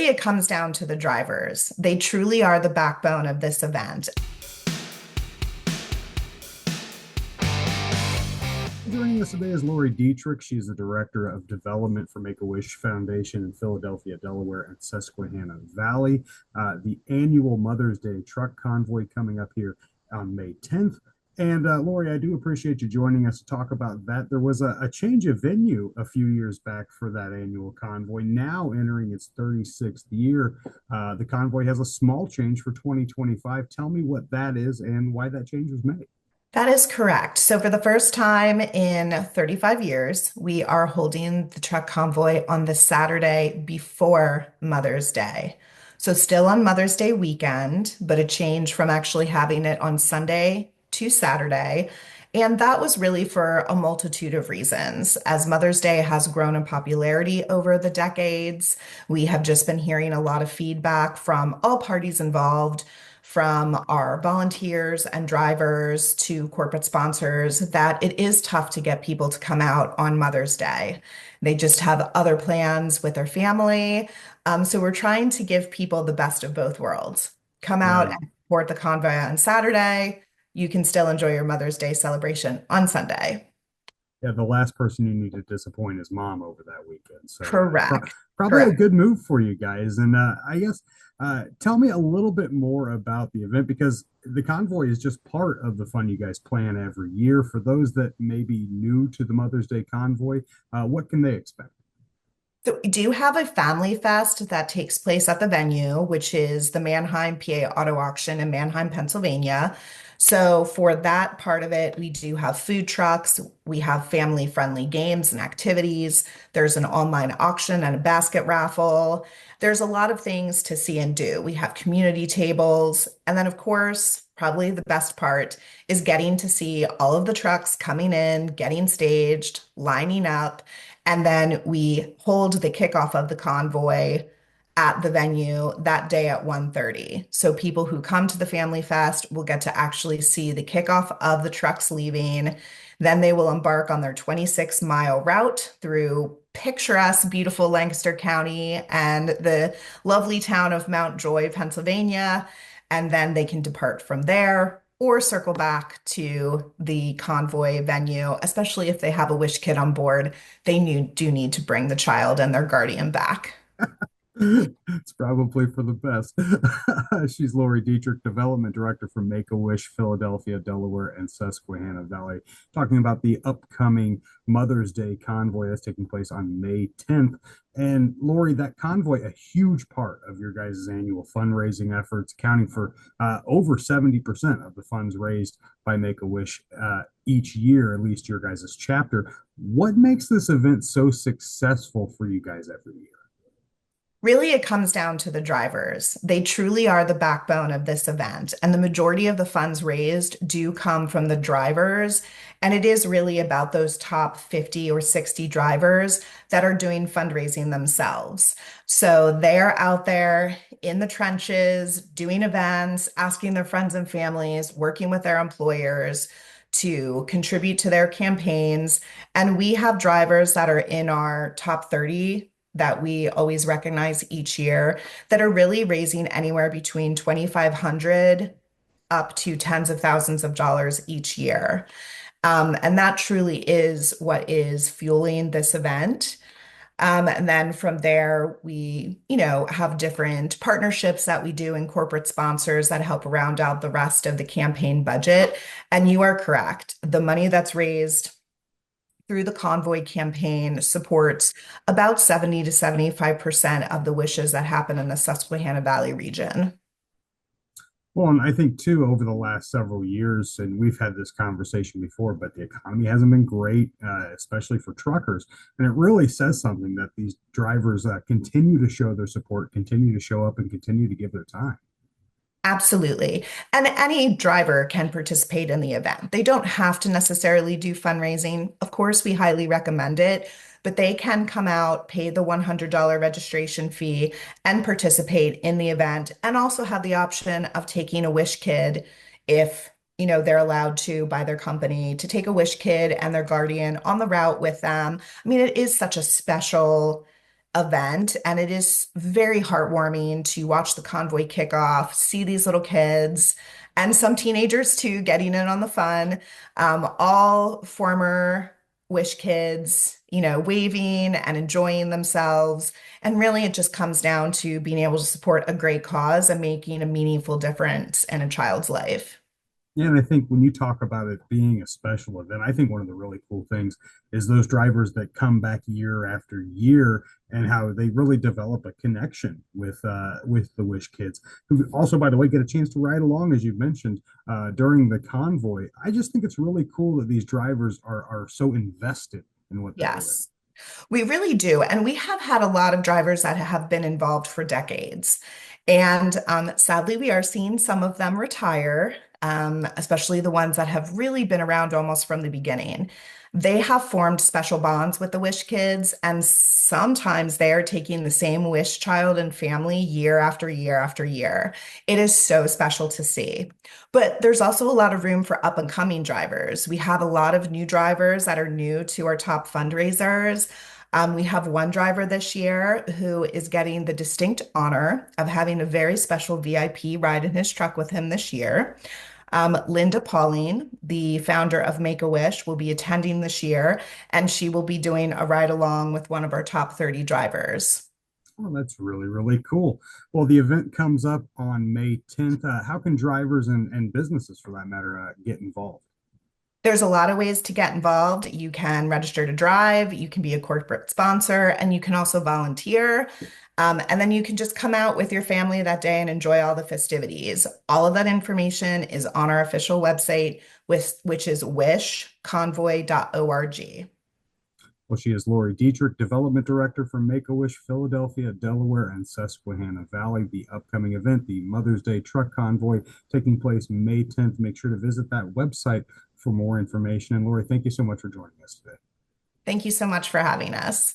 Really, it comes down to the drivers. They truly are the backbone of this event. Joining us today is Lori Dietrich. She's the Director of Development for Make-A-Wish Foundation in Philadelphia, Delaware and Susquehanna Valley. The annual Mother's Day truck convoy coming up here on May 10th. And Lori, I do appreciate you joining us to talk about that. There was a change of venue a few years back for that annual convoy, now entering its 36th year. The convoy has a small change for 2025. Tell me what that is and why that change was made. That is correct. So, for the first time in 35 years, we are holding the truck convoy on the Saturday before Mother's Day. So, still on Mother's Day weekend, but a change from actually having it on Sunday to Saturday. And that was really for a multitude of reasons. As Mother's Day has grown in popularity over the decades, we have just been hearing a lot of feedback from all parties involved, from our volunteers and drivers to corporate sponsors, that it is tough to get people to come out on Mother's Day. They just have other plans with their family. So we're trying to give people the best of both worlds. Come out Yeah, and support the convoy on Saturday. You can still enjoy your Mother's Day celebration on Sunday. yeah, the last person you need to disappoint is mom over that weekend. So Correct. probably a Correct. good move for you guys. And I guess tell me a little bit more about the event because the convoy is just part of the fun you guys plan every year. For those that may be new to the Mother's Day convoy, what can they expect? So we do have a family fest that takes place at the venue, which is the Mannheim PA Auto Auction in Mannheim, Pennsylvania. So for that part of it, we do have food trucks, we have family-friendly games and activities. There's an online auction and a basket raffle. There's a lot of things to see and do. We have community tables, and then of course, probably the best part is getting to see all of the trucks coming in, getting staged, lining up. And then we hold the kickoff of the convoy at the venue that day at 1:30. So people who come to the Family Fest will get to actually see the kickoff of the trucks leaving. Then they will embark on their 26-mile route through picturesque, beautiful Lancaster County and the lovely town of Mount Joy, Pennsylvania. And then they can depart from there or circle back to the convoy venue, especially if they have a wish kid on board. Do need to bring the child and their guardian back. It's probably for the best. She's Lori Dietrich, Development Director for Make-A-Wish, Philadelphia, Delaware, and Susquehanna Valley, talking about the upcoming Mother's Day convoy that's taking place on May 10th. And Lori, that convoy, a huge part of your guys' annual fundraising efforts, accounting for over 70% of the funds raised by Make-A-Wish each year, at least your guys' chapter. What makes this event so successful for you guys every year? Really, it comes down to the drivers. They truly are the backbone of this event, and the majority of the funds raised do come from the drivers. And it is really about those top 50 or 60 drivers that are doing fundraising themselves. So they're out there in the trenches, doing events, asking their friends and families, working with their employers to contribute to their campaigns. And we have drivers that are in our top 30 that we always recognize each year that are really raising anywhere between 2,500 up to tens of thousands of dollars each year. And that truly is what is fueling this event. And then from there, we, have different partnerships that we do and corporate sponsors that help round out the rest of the campaign budget. And you are correct. The money that's raised through the Convoy campaign supports about 70 to 75% of the wishes that happen in the Susquehanna Valley region. Well, and I think too, over the last several years, and we've had this conversation before, but the economy hasn't been great, especially for truckers. And it really says something that these drivers continue to show their support, continue to show up, and continue to give their time. Absolutely. And any driver can participate in the event. They don't have to necessarily do fundraising. Of course, we highly recommend it, but they can come out, pay the $100 registration fee, and participate in the event, and also have the option of taking a Wish Kid if they're allowed to by their company to take a Wish Kid and their guardian on the route with them. I mean, it is such a special event, and it is very heartwarming to watch the convoy kick off, see these little kids and some teenagers too getting in on the fun. All former Wish kids, waving and enjoying themselves. And really, it just comes down to being able to support a great cause and making a meaningful difference in a child's life. Yeah, and I think when you talk about it being a special event, I think one of the really cool things is those drivers that come back year after year and how they really develop a connection with the Wish kids, who also, by the way, get a chance to ride along, as you mentioned, during the convoy. I just think it's really cool that these drivers are so invested in what they're doing. Yes. We really do. And we have had a lot of drivers that have been involved for decades. And sadly, we are seeing some of them retire, especially the ones that have really been around almost from the beginning. They have formed special bonds with the Wish kids, and sometimes they are taking the same Wish child and family year after year after year. It is so special to see. But there's also a lot of room for up and coming drivers. We have a lot of new drivers that are new to our top fundraisers. We have one driver this year who is getting the distinct honor of having a very special VIP ride in his truck with him this year. Linda Pauling, the founder of Make-A-Wish, will be attending this year, and she will be doing a ride along with one of our top 30 drivers. Oh, that's really, really cool. Well, the event comes up on May 10th. How can drivers and businesses, for that matter, get involved? There's a lot of ways to get involved. You can register to drive, you can be a corporate sponsor, and you can also volunteer. And then you can just come out with your family that day and enjoy all the festivities. All of that information is on our official website, which is wishconvoy.org. Well, she is Lori Dietrich, Development Director for Make-A-Wish Philadelphia, Delaware and Susquehanna Valley. The upcoming event, the Mother's Day Truck Convoy, taking place May 10th. Make sure to visit that website for more information. And Lori, thank you so much for joining us today. Thank you so much for having us.